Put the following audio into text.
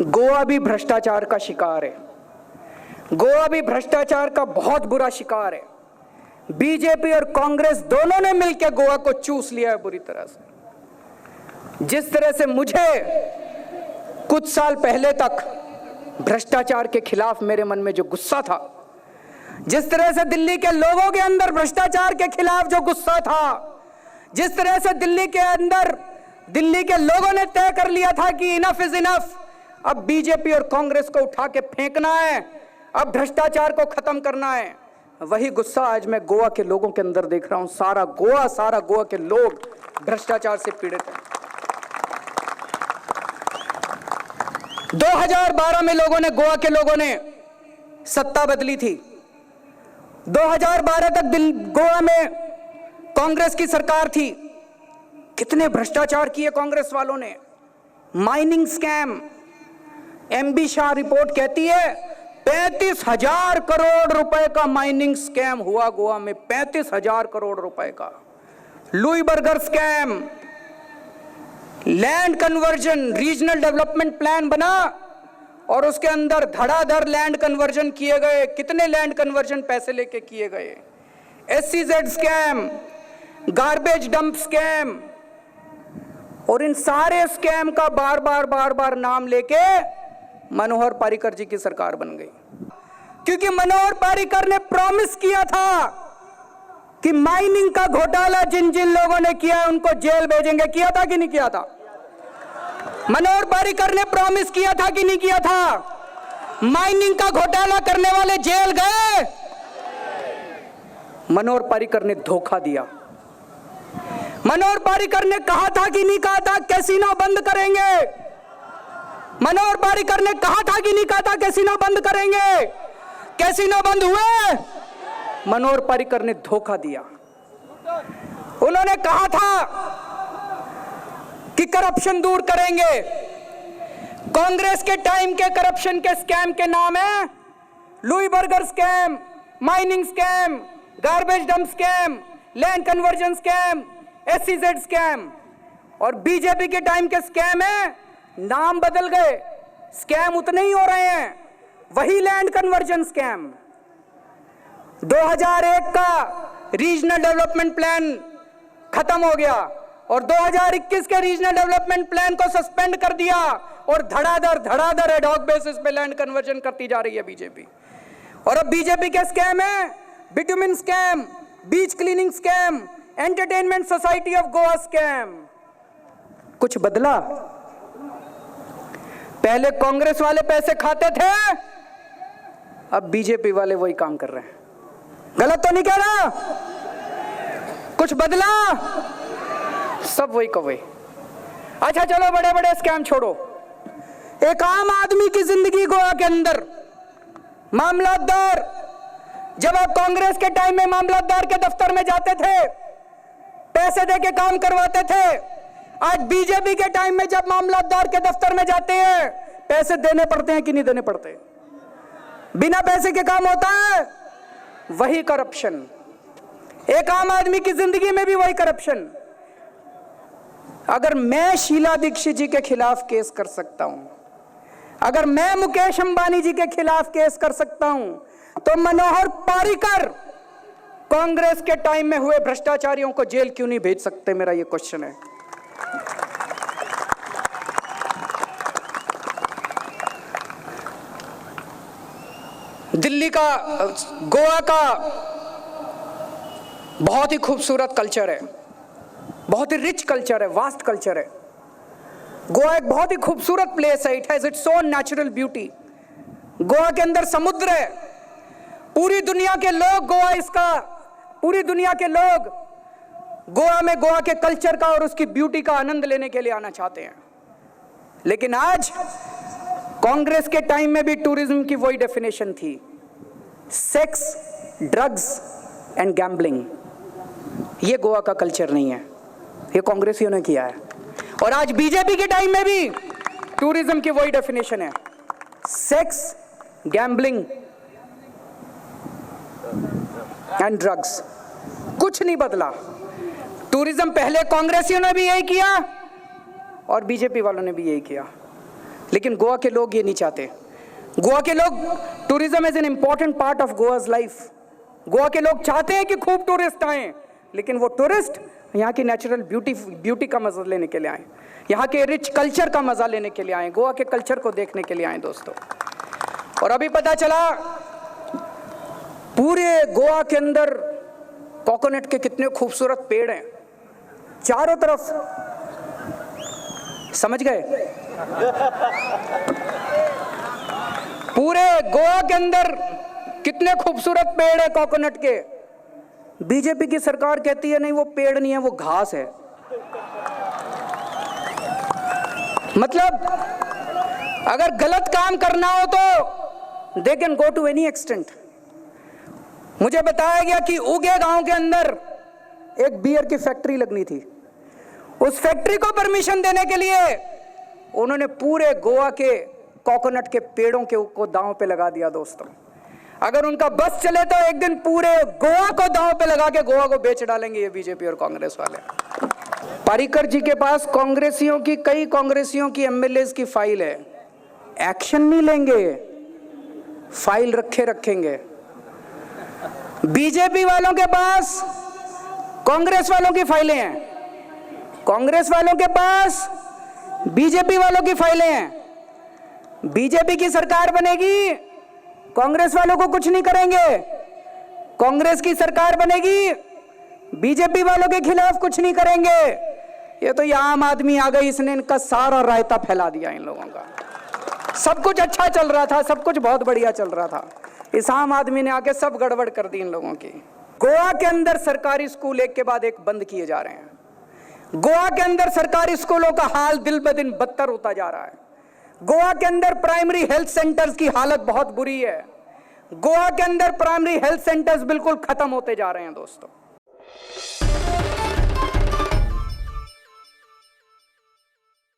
गोवा भी भ्रष्टाचार का शिकार है। गोवा भी भ्रष्टाचार का बहुत बुरा शिकार है। बीजेपी और कांग्रेस दोनों ने मिलकर गोवा को चूस लिया है बुरी तरह से। जिस तरह से मुझे कुछ साल पहले तक भ्रष्टाचार के खिलाफ मेरे मन में जो गुस्सा था, जिस तरह से दिल्ली के लोगों के अंदर भ्रष्टाचार के खिलाफ जो गुस्सा था, जिस तरह से दिल्ली के अंदर दिल्ली के लोगों ने तय कर लिया था कि इनफ इज इनफ, अब बीजेपी और कांग्रेस को उठा के फेंकना है, अब भ्रष्टाचार को खत्म करना है, वही गुस्सा आज मैं गोवा के लोगों के अंदर देख रहा हूं। सारा गोवा के लोग भ्रष्टाचार से पीड़ित हैं। 2012 में गोवा के लोगों ने सत्ता बदली थी। 2012 तक गोवा में कांग्रेस की सरकार थी। कितने भ्रष्टाचार किए कांग्रेस वालों ने। Mining scam, MB Shah report कहती है 35,000 करोड़ रुपए का माइनिंग स्कैम हुआ गोवा में। 35,000 करोड़ रुपए का। Louis burger scam, land conversion, regional development plan बना और उसके अंदर धड़ाधड़ लैंड कन्वर्जन किए गए। कितने लैंड कन्वर्जन पैसे लेके किए गए। SEZ scam, garbage dump scam, और इन सारे स्कैम का बार बार नाम लेके मनोहर पर्रिकर जी की सरकार बन गई। क्योंकि मनोहर पर्रिकर ने प्रॉमिस किया था कि माइनिंग का घोटाला जिन जिन लोगों ने किया उनको जेल भेजेंगे। किया था कि नहीं किया था? मनोहर पर्रिकर ने प्रॉमिस किया था कि नहीं किया था? माइनिंग का घोटाला करने वाले जेल गए। मनोहर पर्रिकर ने धोखा दिया। मनोहर पर्रिकर ने कहा था कि नहीं कहा था कैसीनो बंद करेंगे? मनोहर पर्रिकर ने कहा था कि नहीं कहा था कैसीनो बंद करेंगे? कैसीनो बंद हुए? मनोहर पर्रिकर ने धोखा दिया। उन्होंने कहा था कि करप्शन दूर करेंगे। कांग्रेस के टाइम के करप्शन के स्कैम के नाम है Louis burger scam, mining scam, garbage dump scam, land conversion scam, SEZ scam. और बीजेपी के टाइम के स्कैम है, नाम बदल गए, स्कैम उतने ही हो रहे हैं, वही लैंड कन्वर्जन स्कैम। 2001 का रीजनल डेवलपमेंट प्लान खत्म हो गया और 2021 के रीजनल डेवलपमेंट प्लान को सस्पेंड कर दिया और धड़ाधड़ एडहॉक बेसिस पे लैंड कन्वर्जन करती जा रही है बीजेपी। और अब बीजेपी के स्कैम है bitumen scam, beach cleaning scam, entertainment society of Goa scam. कुछ बदला? पहले कांग्रेस वाले पैसे खाते थे, अब बीजेपी वाले वही काम कर रहे हैं। गलत तो नहीं कह रहा? कुछ बदला? सब वही का वही। अच्छा चलो बड़े बड़े स्कैम छोड़ो। एक आम आदमी की जिंदगी गोवा के अंदर मामलतदार, जब आप कांग्रेस के टाइम में मामलतदार के दफ्तर में जाते थे, पैसे देके काम करवाते थे। आज बीजेपी के टाइम में जब मामलतदार के दफ्तर में जाते हैं, पैसे देने पड़ते हैं कि नहीं देने पड़ते? बिना पैसे के काम होता है? वही करप्शन। एक आम आदमी की जिंदगी में भी वही करप्शन। अगर मैं शीला दीक्षित जी के खिलाफ केस कर सकता हूं, अगर मैं मुकेश अंबानी जी के खिलाफ केस कर सकता हूं, तो मनोहर पर्रिकर कांग्रेस के टाइम में हुए भ्रष्टाचारियों को जेल क्यों नहीं भेज सकते? मेरा यह क्वेश्चन है। दिल्ली का, गोवा का बहुत ही खूबसूरत कल्चर है, बहुत ही रिच कल्चर है, वास्ट कल्चर है। गोवा एक बहुत ही खूबसूरत प्लेस है। It has its own natural beauty. Goa के अंदर समुद्र है। पूरी दुनिया के लोग गोवा में गोवा के कल्चर का और उसकी ब्यूटी का आनंद लेने के लिए आना चाहते हैं। लेकिन आज कांग्रेस के टाइम में भी टूरिज्म की वही डेफिनेशन थी, सेक्स, ड्रग्स एंड गैम्बलिंग। ये गोवा का कल्चर नहीं है, ये कांग्रेसियों ने किया है। और आज बीजेपी के टाइम में भी टूरिज्म की वही डेफिनेशन है, सेक्स, गैम्बलिंग एंड ड्रग्स। कुछ नहीं बदला। टूरिज्म पहले कांग्रेसियों ने भी यही किया और बीजेपी वालों ने भी यही किया। लेकिन गोवा के लोग ये नहीं चाहते। गोवा के लोग, tourism is an important part of Goa's life. Goa के लोग चाहते हैं कि खूब टूरिस्ट आए, लेकिन वो टूरिस्ट यहाँ की नेचुरल ब्यूटी का मजा लेने के लिए आए, यहाँ के रिच कल्चर का मजा लेने के लिए आए, गोवा के कल्चर को देखने के लिए आए दोस्तों। और अभी पता चला पूरे गोवा के अंदर कोकोनट के कितने खूबसूरत पेड़ हैं चारों तरफ, समझ गए? पूरे गोवा के अंदर कितने खूबसूरत पेड़ है कोकोनट के। बीजेपी की सरकार कहती है नहीं वो पेड़ नहीं है, वो घास है। मतलब अगर गलत काम करना हो तो they can go to any extent. मुझे बताया गया कि उगे गांव के अंदर एक बियर की फैक्ट्री लगनी थी। उस फैक्ट्री को परमिशन देने के लिए उन्होंने पूरे गोवा के कोकोनट के पेड़ों के को दांव पे लगा दिया दोस्तों। अगर उनका बस चले तो एक दिन पूरे गोवा को दांव पे लगा के गोवा को बेच डालेंगे ये बीजेपी और कांग्रेस वाले। पारीकर जी के पास कई कांग्रेसियों की एमएलएज की फाइल है, एक्शन नहीं लेंगे, फाइल रखेंगे। बीजेपी वालों के पास कांग्रेस वालों की फाइलें हैं, कांग्रेस वालों के पास बीजेपी वालों की फाइलें हैं। बीजेपी की सरकार बनेगी, कांग्रेस वालों को कुछ नहीं करेंगे। कांग्रेस की सरकार बनेगी, बीजेपी वालों के खिलाफ कुछ नहीं करेंगे। ये तो ये आम आदमी आ गई, इसने इनका सारा रायता फैला दिया इन लोगों का। सब कुछ अच्छा चल रहा था, सब कुछ बहुत बढ़िया चल रहा था, इस आम आदमी ने आके सब गड़बड़ कर दी इन लोगों की। गोवा के अंदर सरकारी स्कूल एक के बाद एक बंद किए जा रहे हैं। गोवा के अंदर सरकारी स्कूलों का हाल दिन ब दिन बदतर होता जा रहा है। गोवा के अंदर प्राइमरी हेल्थ सेंटर्स की हालत बहुत बुरी है। गोवा के अंदर प्राइमरी हेल्थ सेंटर्स बिल्कुल खत्म होते जा रहे हैं दोस्तों।